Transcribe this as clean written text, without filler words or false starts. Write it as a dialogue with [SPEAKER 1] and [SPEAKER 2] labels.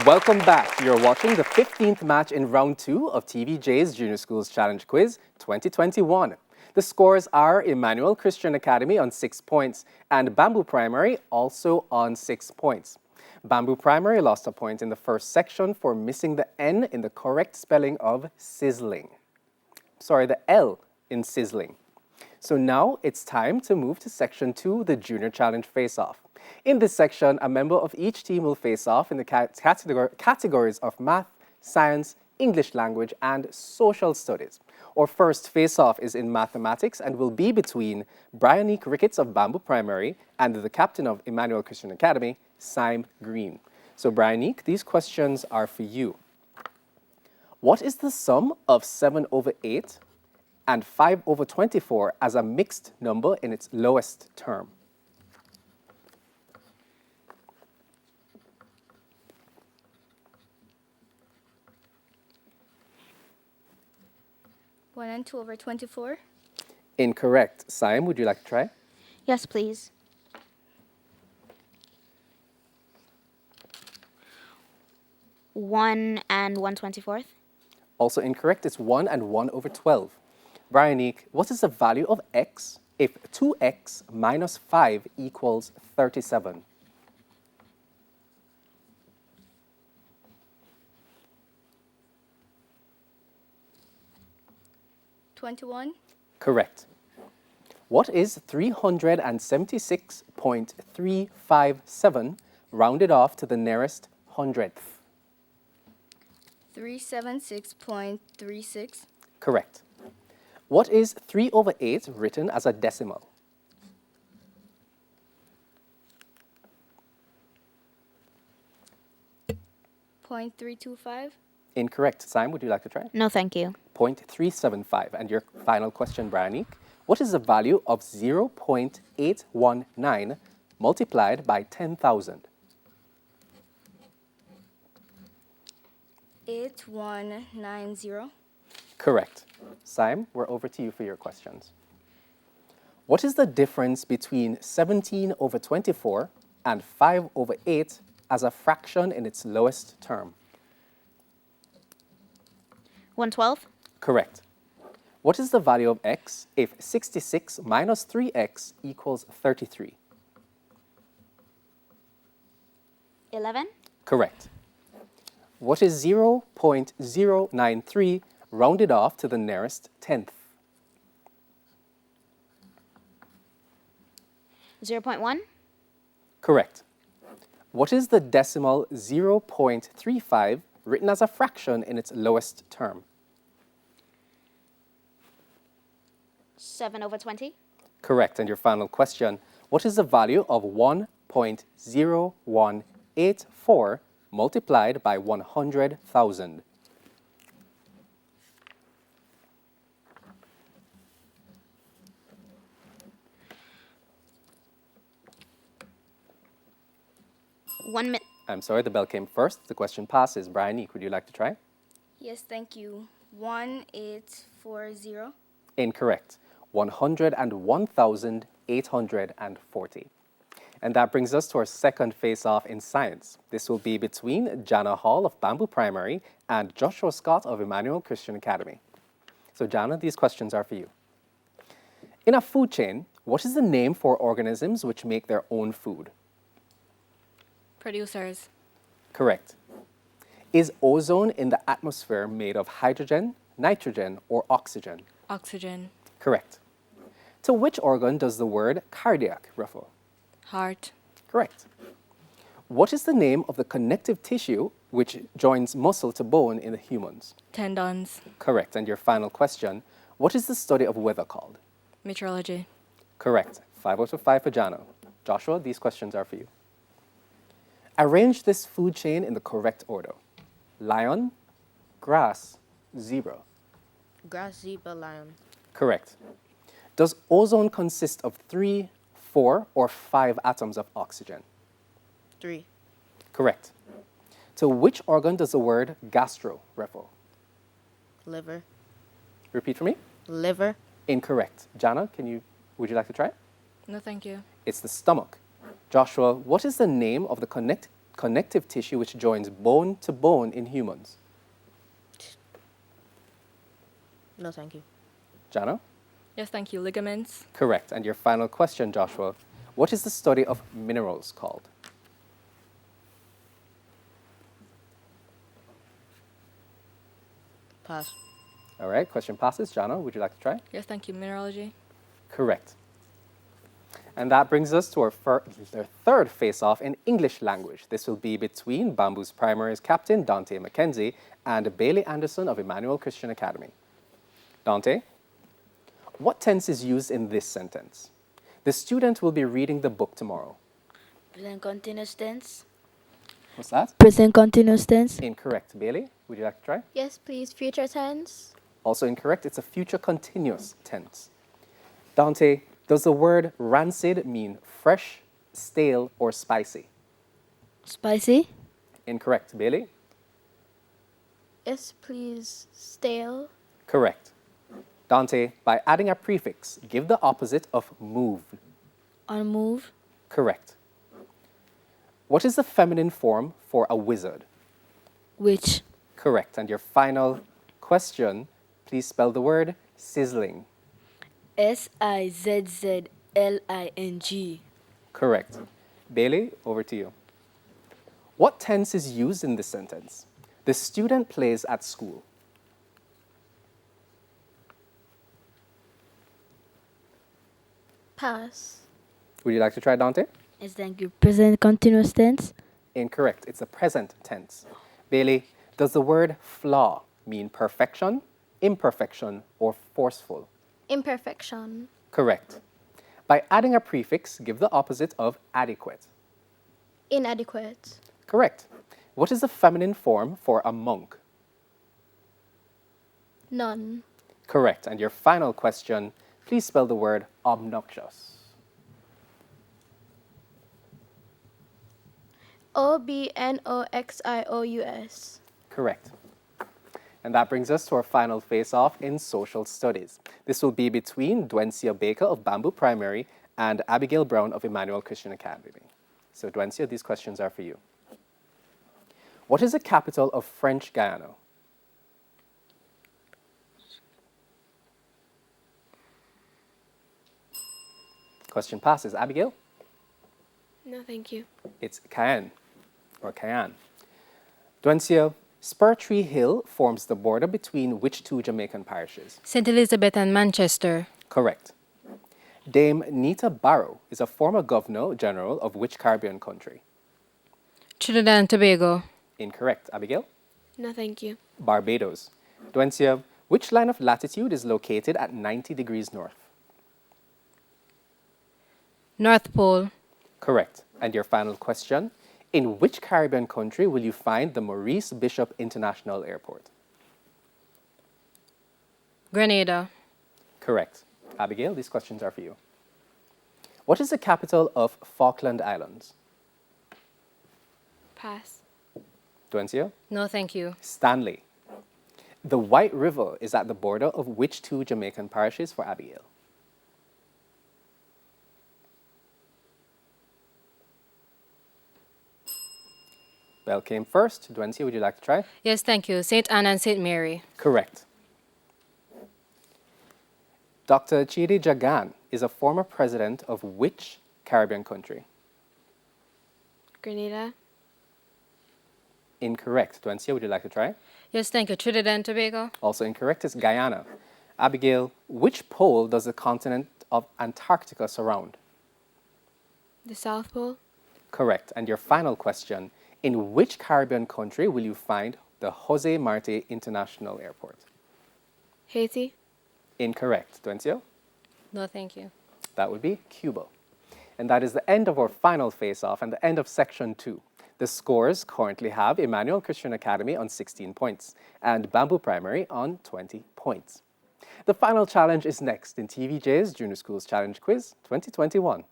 [SPEAKER 1] Welcome back. You're watching the 15th match in round 2 of TVJ's Junior Schools Challenge Quiz 2021. The scores are Emmanuel Christian Academy on 6 points and Bamboo Primary also on 6 points. Bamboo Primary lost a point in the first section for missing the N in the correct spelling of sizzling. Sorry, the L in sizzling. So now it's time to move to section 2, the Junior Challenge Face-Off. In this section, a member of each team will face off in the categories of math, science, English language, and social studies. Our first face-off is in mathematics and will be between Brianique Ricketts of Bamboo Primary and the captain of Emmanuel Christian Academy, Syme Green. So Brianique, these questions are for you. What is the sum of 7 over 8 and 5 over 24 as a mixed number in its lowest term?
[SPEAKER 2] One and 2 over 24.
[SPEAKER 1] Incorrect. Syme, would you like to try?
[SPEAKER 3] Yes, please. 1 and 1/24.
[SPEAKER 1] Also incorrect. It's 1 and 1 over 12. Brianique, what is the value of x if 2x minus 5 equals 37? Correct. What is 376.357 rounded off to the nearest hundredth?
[SPEAKER 2] 376.36.
[SPEAKER 1] Correct. What is 3 over 8 written as a decimal?
[SPEAKER 2] .325.
[SPEAKER 1] Incorrect. Syme, would you like to try?
[SPEAKER 3] No, thank you.
[SPEAKER 1] 0.375. And your final question, Brianique. What is the value of 0.819 multiplied by 10,000?
[SPEAKER 2] 8190.
[SPEAKER 1] Correct. Syme, we're over to you for your questions. What is the difference between 17 over 24 and 5 over 8 as a fraction in its lowest term?
[SPEAKER 3] 1/12.
[SPEAKER 1] Correct. What is the value of x if 66 minus 3x equals 33?
[SPEAKER 3] 11.
[SPEAKER 1] Correct. What is 0.093 rounded off to the nearest tenth?
[SPEAKER 3] 0.1.
[SPEAKER 1] Correct. What is the decimal 0.35 written as a fraction in its lowest term?
[SPEAKER 3] 7 over 20.
[SPEAKER 1] Correct. And your final question, what is the value of 1.0184 multiplied by 100,000? I'm sorry, the bell came first. The question passes. Brianique, would you like to try?
[SPEAKER 2] Yes, thank you. 1840.
[SPEAKER 1] Incorrect. 101,840. And that brings us to our second face-off in science. This will be between Jana Hall of Bamboo Primary and Joshua Scott of Emmanuel Christian Academy. So Jana, these questions are for you. In a food chain, what is the name for organisms which make their own food?
[SPEAKER 4] Producers.
[SPEAKER 1] Correct. Is ozone in the atmosphere made of hydrogen, nitrogen, or oxygen?
[SPEAKER 4] Oxygen.
[SPEAKER 1] Correct. To which organ does the word cardiac refer?
[SPEAKER 4] Heart.
[SPEAKER 1] Correct. What is the name of the connective tissue which joins muscle to bone in the humans?
[SPEAKER 4] Tendons.
[SPEAKER 1] Correct. And your final question, what is the study of weather called?
[SPEAKER 4] Meteorology.
[SPEAKER 1] Correct. 5 out of 5 for Jana. Joshua, these questions are for you. Arrange this food chain in the correct order. Lion, grass, zebra.
[SPEAKER 5] Grass, zebra, lion.
[SPEAKER 1] Correct. Does ozone consist of 3, 4, or 5 atoms of oxygen?
[SPEAKER 5] 3.
[SPEAKER 1] Correct. To which organ does the word gastro refer?
[SPEAKER 5] Liver.
[SPEAKER 1] Repeat for me.
[SPEAKER 5] Liver.
[SPEAKER 1] Incorrect. Jana, would you like to try it?
[SPEAKER 4] No, thank you.
[SPEAKER 1] It's the stomach. Joshua, what is the name of the connective tissue which joins bone to bone in humans?
[SPEAKER 5] No, thank you.
[SPEAKER 1] Jana?
[SPEAKER 4] Yes, thank you. Ligaments.
[SPEAKER 1] Correct. And your final question, Joshua. What is the study of minerals called?
[SPEAKER 5] Pass.
[SPEAKER 1] All right, question passes. Jana, would you like to try?
[SPEAKER 4] Yes, thank you. Mineralogy.
[SPEAKER 1] Correct. And that brings us to our third face-off in English language. This will be between Bamboo's Primary's captain, Dante McKenzie, and Bailey Anderson of Emmanuel Christian Academy. Dante, what tense is used in this sentence? The student will be reading the book tomorrow.
[SPEAKER 6] Present continuous tense.
[SPEAKER 1] What's that?
[SPEAKER 2] Present continuous tense.
[SPEAKER 1] Incorrect. Bailey, would you like to try?
[SPEAKER 7] Yes, please. Future tense.
[SPEAKER 1] Also incorrect. It's a future continuous tense. Dante, does the word rancid mean fresh, stale, or spicy?
[SPEAKER 2] Spicy.
[SPEAKER 1] Incorrect. Bailey?
[SPEAKER 7] Yes, please. Stale.
[SPEAKER 1] Correct. Dante, by adding a prefix, give the opposite of move.
[SPEAKER 2] On move.
[SPEAKER 1] Correct. What is the feminine form for a wizard?
[SPEAKER 2] Which.
[SPEAKER 1] Correct. And your final question, please spell the word sizzling.
[SPEAKER 2] Sizzling.
[SPEAKER 1] Correct. Bailey, over to you. What tense is used in this sentence? The student plays at school.
[SPEAKER 7] Pass.
[SPEAKER 1] Would you like to try, Dante?
[SPEAKER 2] Yes, thank you. Present continuous tense.
[SPEAKER 1] Incorrect. It's a present tense. Bailey, does the word flaw mean perfection, imperfection, or forceful?
[SPEAKER 7] Imperfection.
[SPEAKER 1] Correct. By adding a prefix, give the opposite of adequate.
[SPEAKER 7] Inadequate.
[SPEAKER 1] Correct. What is the feminine form for a monk?
[SPEAKER 7] None.
[SPEAKER 1] Correct. And your final question, please spell the word obnoxious.
[SPEAKER 7] Obnoxious.
[SPEAKER 1] Correct. And that brings us to our final face-off in social studies. This will be between Dwencia Baker of Bamboo Primary and Abigail Brown of Emmanuel Christian Academy. So Dwencia, these questions are for you. What is the capital of French Guiana? Question passes. Abigail?
[SPEAKER 4] No, thank you.
[SPEAKER 1] It's Cayenne, or Cayenne. Dwencia, Spur Tree Hill forms the border between which two Jamaican parishes?
[SPEAKER 4] St. Elizabeth and Manchester.
[SPEAKER 1] Correct. Dame Nita Barrow is a former Governor General of which Caribbean country?
[SPEAKER 4] Trinidad and Tobago.
[SPEAKER 1] Incorrect. Abigail?
[SPEAKER 4] No, thank you.
[SPEAKER 1] Barbados. Dwencia, which line of latitude is located at 90 degrees north?
[SPEAKER 4] North Pole.
[SPEAKER 1] Correct. And your final question, in which Caribbean country will you find the Maurice Bishop International Airport?
[SPEAKER 4] Grenada.
[SPEAKER 1] Correct. Abigail, these questions are for you. What is the capital of Falkland Islands?
[SPEAKER 4] Pass.
[SPEAKER 1] Dwencia?
[SPEAKER 4] No, thank you.
[SPEAKER 1] Stanley. The White River is at the border of which two Jamaican parishes for Abigail? Bell came first. Dwencia, would you like to try?
[SPEAKER 4] Yes, thank you. St. Anne and St. Mary.
[SPEAKER 1] Correct. Dr. TVJ Jnr is a former president of which Caribbean country?
[SPEAKER 4] Grenada.
[SPEAKER 1] Incorrect. Dwencia, would you like to try?
[SPEAKER 4] Yes, thank you. Trinidad and Tobago.
[SPEAKER 1] Also incorrect. It's Guyana. Abigail, which pole does the continent of Antarctica surround?
[SPEAKER 4] The South Pole.
[SPEAKER 1] Correct. And your final question, in which Caribbean country will you find the Jose Marti International Airport?
[SPEAKER 4] Haiti.
[SPEAKER 1] Incorrect. Dwencia?
[SPEAKER 4] No, thank you.
[SPEAKER 1] That would be Cuba. And that is the end of our final face-off and the end of section 2. The scores currently have Emmanuel Christian Academy on 16 points and Bamboo Primary on 20 points. The final challenge is next in TVJ's Junior Schools Challenge Quiz 2021.